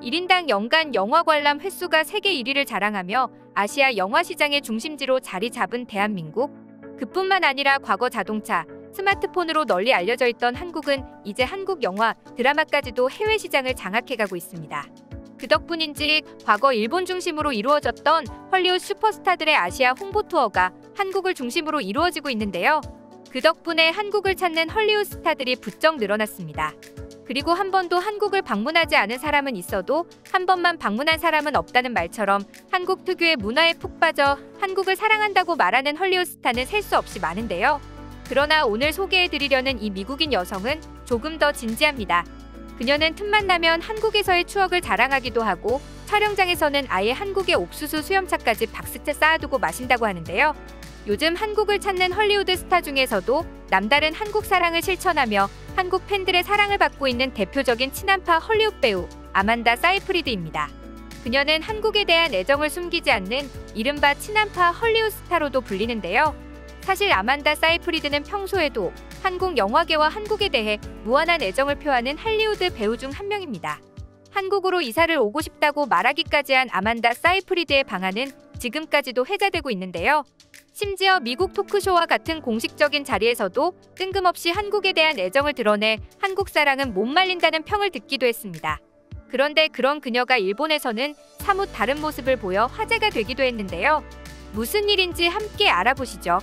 1인당 연간 영화 관람 횟수가 세계 1위를 자랑하며 아시아 영화 시장의 중심지로 자리 잡은 대한민국. 그뿐만 아니라 과거 자동차, 스마트폰으로 널리 알려져 있던 한국은 이제 한국 영화, 드라마까지도 해외 시장을 장악해가고 있습니다. 그 덕분인지 과거 일본 중심으로 이루어졌던 헐리우드 슈퍼스타들의 아시아 홍보 투어가 한국을 중심으로 이루어지고 있는데요. 그 덕분에 한국을 찾는 헐리우드 스타들이 부쩍 늘어났습니다. 그리고 한 번도 한국을 방문하지 않은 사람은 있어도 한 번만 방문한 사람은 없다는 말처럼 한국 특유의 문화에 푹 빠져 한국을 사랑한다고 말하는 헐리우드 스타는 셀 수 없이 많은데요. 그러나 오늘 소개해드리려는 이 미국인 여성은 조금 더 진지합니다. 그녀는 틈만 나면 한국에서의 추억을 자랑하기도 하고 촬영장에서는 아예 한국의 옥수수 수염차까지 박스째 쌓아두고 마신다고 하는데요. 요즘 한국을 찾는 헐리우드 스타 중에서도 남다른 한국 사랑을 실천하며 한국 팬들의 사랑을 받고 있는 대표적인 친한파 헐리우드 배우 아만다 사이프리드입니다. 그녀는 한국에 대한 애정을 숨기지 않는 이른바 친한파 헐리우드 스타로도 불리는데요. 사실 아만다 사이프리드는 평소에도 한국 영화계와 한국에 대해 무한한 애정을 표하는 할리우드 배우 중 한 명입니다. 한국으로 이사를 오고 싶다고 말하기까지 한 아만다 사이프리드의 방안은 지금까지도 회자되고 있는데요. 심지어 미국 토크쇼와 같은 공식적인 자리에서도 뜬금없이 한국에 대한 애정을 드러내 한국 사랑은 못 말린다는 평을 듣기도 했습니다. 그런데 그런 그녀가 일본에서는 사뭇 다른 모습을 보여 화제가 되기도 했는데요. 무슨 일인지 함께 알아보시죠.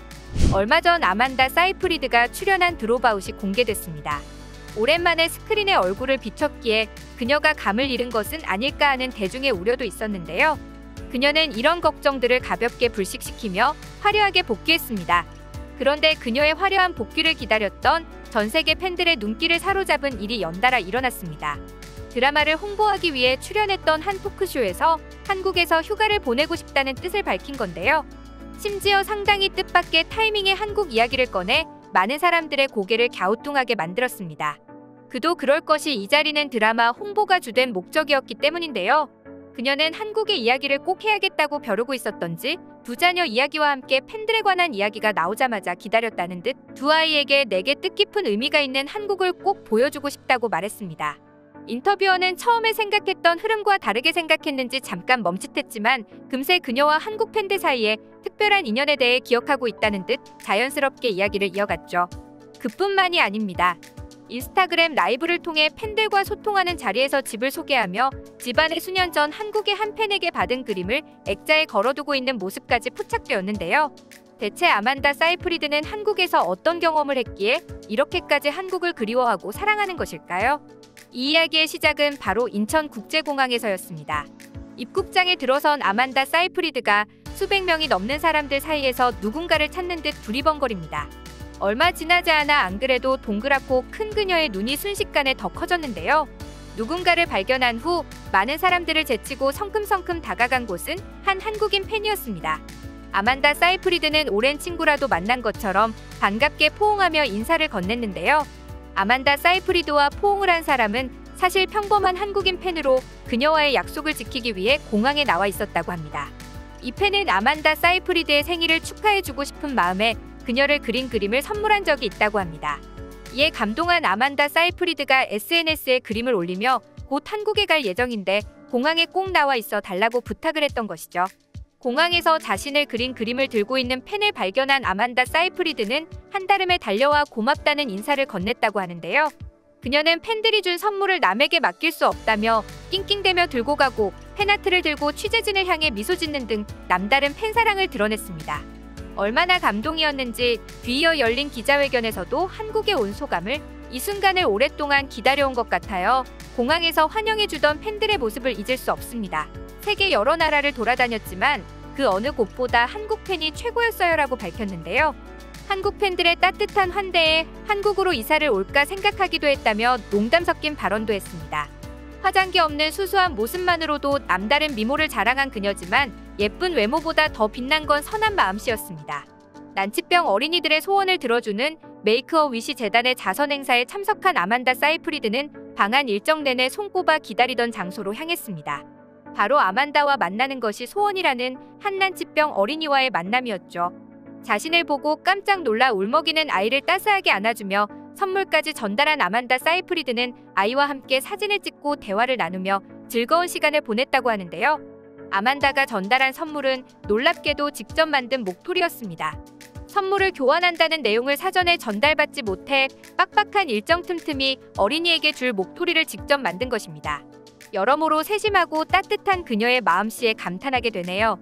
얼마 전 아만다 사이프리드가 출연한 드롭아웃이 공개됐습니다. 오랜만에 스크린에 얼굴을 비췄기에 그녀가 감을 잃은 것은 아닐까 하는 대중의 우려도 있었는데요. 그녀는 이런 걱정들을 가볍게 불식시키며 화려하게 복귀했습니다. 그런데 그녀의 화려한 복귀를 기다렸던 전 세계 팬들의 눈길을 사로잡은 일이 연달아 일어났습니다. 드라마를 홍보하기 위해 출연했던 한 토크쇼에서 한국에서 휴가를 보내고 싶다는 뜻을 밝힌 건데요. 심지어 상당히 뜻밖의 타이밍에 한국 이야기를 꺼내 많은 사람들의 고개를 갸우뚱하게 만들었습니다. 그도 그럴 것이 이 자리는 드라마 홍보가 주된 목적이었기 때문인데요. 그녀는 한국의 이야기를 꼭 해야겠다고 벼르고 있었던지 두 자녀 이야기와 함께 팬들에 관한 이야기가 나오자마자 기다렸다는 듯 두 아이에게 내게 뜻깊은 의미가 있는 한국을 꼭 보여주고 싶다고 말했습니다. 인터뷰어는 처음에 생각했던 흐름과 다르게 생각했는지 잠깐 멈칫했지만 금세 그녀와 한국 팬들 사이에 특별한 인연에 대해 기억하고 있다는 듯 자연스럽게 이야기를 이어갔죠. 그뿐만이 아닙니다. 인스타그램 라이브를 통해 팬들과 소통하는 자리에서 집을 소개하며 집안에 수년 전 한국의 한 팬에게 받은 그림을 액자에 걸어두고 있는 모습까지 포착되었는데요. 대체 아만다 사이프리드는 한국에서 어떤 경험을 했기에 이렇게까지 한국을 그리워하고 사랑하는 것일까요? 이 이야기의 시작은 바로 인천국제공항에서였습니다. 입국장에 들어선 아만다 사이프리드가 수백 명이 넘는 사람들 사이에서 누군가를 찾는 듯 두리번거립니다. 얼마 지나지 않아 안 그래도 동그랗고 큰 그녀의 눈이 순식간에 더 커졌는데요. 누군가를 발견한 후 많은 사람들을 제치고 성큼성큼 다가간 곳은 한 한국인 팬이었습니다. 아만다 사이프리드는 오랜 친구라도 만난 것처럼 반갑게 포옹하며 인사를 건넸는데요. 아만다 사이프리드와 포옹을 한 사람은 사실 평범한 한국인 팬으로 그녀와의 약속을 지키기 위해 공항에 나와 있었다고 합니다. 이 팬은 아만다 사이프리드의 생일을 축하해주고 싶은 마음에 그녀를 그린 그림을 선물한 적이 있다고 합니다. 이에 감동한 아만다 사이프리드가 SNS에 그림을 올리며 곧 한국에 갈 예정인데 공항에 꼭 나와 있어 달라고 부탁을 했던 것이죠. 공항에서 자신을 그린 그림을 들고 있는 팬을 발견한 아만다 사이프리드는 한달음에 달려와 고맙다는 인사를 건넸다고 하는데요. 그녀는 팬들이 준 선물을 남에게 맡길 수 없다며 낑낑대며 들고 가고 팬아트를 들고 취재진을 향해 미소 짓는 등 남다른 팬사랑을 드러냈습니다. 얼마나 감동이었는지 뒤이어 열린 기자회견에서도 한국에 온 소감을 이 순간을 오랫동안 기다려온 것 같아요. 공항에서 환영해주던 팬들의 모습을 잊을 수 없습니다. 세계 여러 나라를 돌아다녔지만 그 어느 곳보다 한국 팬이 최고였어요 라고 밝혔는데요. 한국 팬들의 따뜻한 환대에 한국으로 이사를 올까 생각하기도 했다며 농담 섞인 발언도 했습니다. 화장기 없는 수수한 모습만으로도 남다른 미모를 자랑한 그녀지만 예쁜 외모보다 더 빛난 건 선한 마음씨였습니다. 난치병 어린이들의 소원을 들어주는 메이크 어 위시 재단의 자선 행사에 참석한 아만다 사이프리드는 방한 일정 내내 손꼽아 기다리던 장소로 향했습니다. 바로 아만다와 만나는 것이 소원이라는 한 난치병 어린이와의 만남이었죠. 자신을 보고 깜짝 놀라 울먹이는 아이를 따스하게 안아주며 선물까지 전달한 아만다 사이프리드는 아이와 함께 사진을 찍고 대화를 나누며 즐거운 시간을 보냈다고 하는데요. 아만다가 전달한 선물은 놀랍게도 직접 만든 목도리였습니다. 선물을 교환한다는 내용을 사전에 전달받지 못해 빡빡한 일정 틈틈이 어린이에게 줄 목도리를 직접 만든 것입니다. 여러모로 세심하고 따뜻한 그녀의 마음씨에 감탄하게 되네요.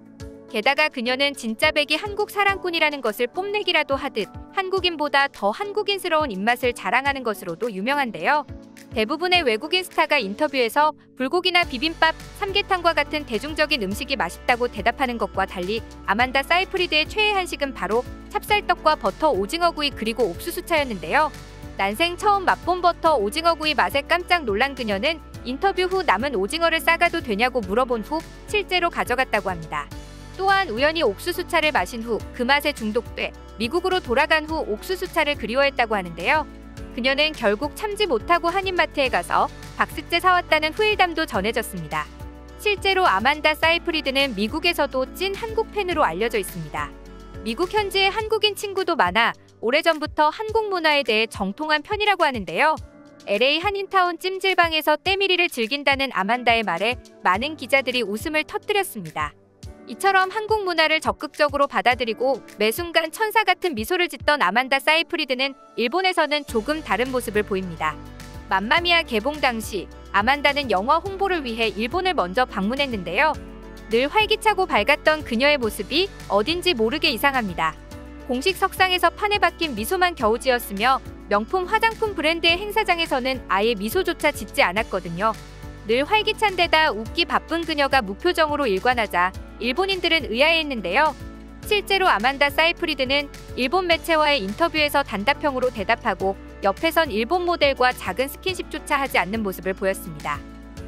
게다가 그녀는 진짜 백이 한국 사랑꾼이라는 것을 뽐내기라도 하듯 한국인보다 더 한국인스러운 입맛을 자랑하는 것으로도 유명한데요. 대부분의 외국인 스타가 인터뷰에서 불고기나 비빔밥, 삼계탕과 같은 대중적인 음식이 맛있다고 대답하는 것과 달리 아만다 사이프리드의 최애 한식은 바로 찹쌀떡과 버터 오징어구이 그리고 옥수수차였는데요. 난생 처음 맛본 버터 오징어구이 맛에 깜짝 놀란 그녀는 인터뷰 후 남은 오징어를 싸가도 되냐고 물어본 후 실제로 가져갔다고 합니다. 또한 우연히 옥수수차를 마신 후 그 맛에 중독돼 미국으로 돌아간 후 옥수수차를 그리워했다고 하는데요. 그녀는 결국 참지 못하고 한인마트에 가서 박스째 사왔다는 후일담도 전해졌습니다. 실제로 아만다 사이프리드는 미국에서도 찐 한국 팬으로 알려져 있습니다. 미국 현지에 한국인 친구도 많아 오래전부터 한국 문화에 대해 정통한 편이라고 하는데요. LA 한인타운 찜질방에서 때밀이를 즐긴다는 아만다의 말에 많은 기자들이 웃음을 터뜨렸습니다. 이처럼 한국 문화를 적극적으로 받아들이고 매 순간 천사 같은 미소를 짓던 아만다 사이프리드는 일본에서는 조금 다른 모습을 보입니다. 맘마미아 개봉 당시 아만다는 영화 홍보를 위해 일본을 먼저 방문했는데요. 늘 활기차고 밝았던 그녀의 모습이 어딘지 모르게 이상합니다. 공식 석상에서 판에 박힌 미소만 겨우 지었으며 명품 화장품 브랜드의 행사장에서는 아예 미소조차 짓지 않았거든요. 늘 활기찬 데다 웃기 바쁜 그녀가 무표정으로 일관하자 일본인들은 의아해했는데요. 실제로 아만다 사이프리드는 일본 매체와의 인터뷰에서 단답형으로 대답하고 옆에선 일본 모델과 작은 스킨십조차 하지 않는 모습을 보였습니다.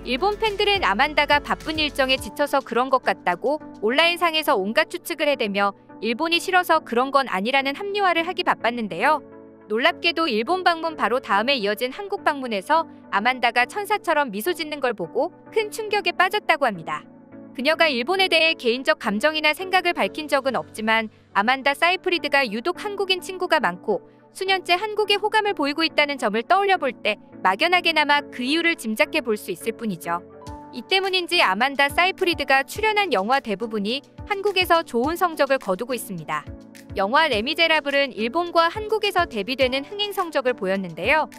일본 팬들은 아만다가 바쁜 일정에 지쳐서 그런 것 같다고 온라인상에서 온갖 추측을 해대며 일본이 싫어서 그런 건 아니라는 합리화를 하기 바빴는데요. 놀랍게도 일본 방문 바로 다음에 이어진 한국 방문에서 아만다가 천사처럼 미소 짓는 걸 보고 큰 충격에 빠졌다고 합니다. 그녀가 일본에 대해 개인적 감정이나 생각을 밝힌 적은 없지만 아만다 사이프리드가 유독 한국인 친구가 많고 수년째 한국에 호감을 보이고 있다는 점을 떠올려 볼 때 막연하게나마 그 이유를 짐작해 볼 수 있을 뿐이죠. 이 때문인지 아만다 사이프리드가 출연한 영화 대부분이 한국에서 좋은 성적을 거두고 있습니다. 영화 레미제라블은 일본과 한국에서 데뷔되는 흥행 성적을 보였는데요.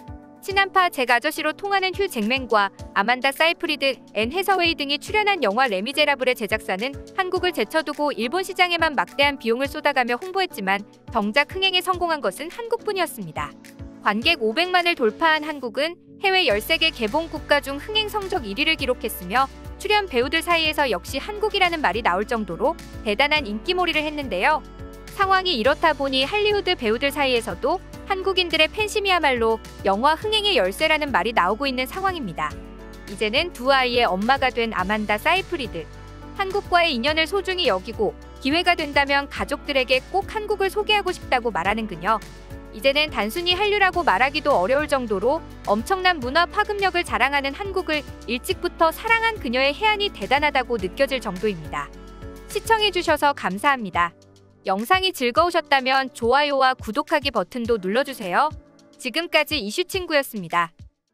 친한파 잭 아저씨로 통하는 휴 잭맨과 아만다 사이프리드, 앤 해서웨이 등이 출연한 영화 레미제라블의 제작사는 한국을 제쳐두고 일본 시장에만 막대한 비용을 쏟아가며 홍보했지만 정작 흥행에 성공한 것은 한국뿐이었습니다. 관객 500만을 돌파한 한국은 해외 13개 개봉 국가 중 흥행 성적 1위를 기록했으며 출연 배우들 사이에서 역시 한국이라는 말이 나올 정도로 대단한 인기몰이를 했는데요. 상황이 이렇다 보니 할리우드 배우들 사이에서도 한국인들의 팬심이야말로 영화 흥행의 열쇠라는 말이 나오고 있는 상황입니다. 이제는 두 아이의 엄마가 된 아만다 사이프리드. 한국과의 인연을 소중히 여기고 기회가 된다면 가족들에게 꼭 한국을 소개하고 싶다고 말하는 그녀. 이제는 단순히 한류라고 말하기도 어려울 정도로 엄청난 문화 파급력을 자랑하는 한국을 일찍부터 사랑한 그녀의 해안이 대단하다고 느껴질 정도입니다. 시청해주셔서 감사합니다. 영상이 즐거우셨다면 좋아요와 구독하기 버튼도 눌러주세요. 지금까지 이슈친구였습니다.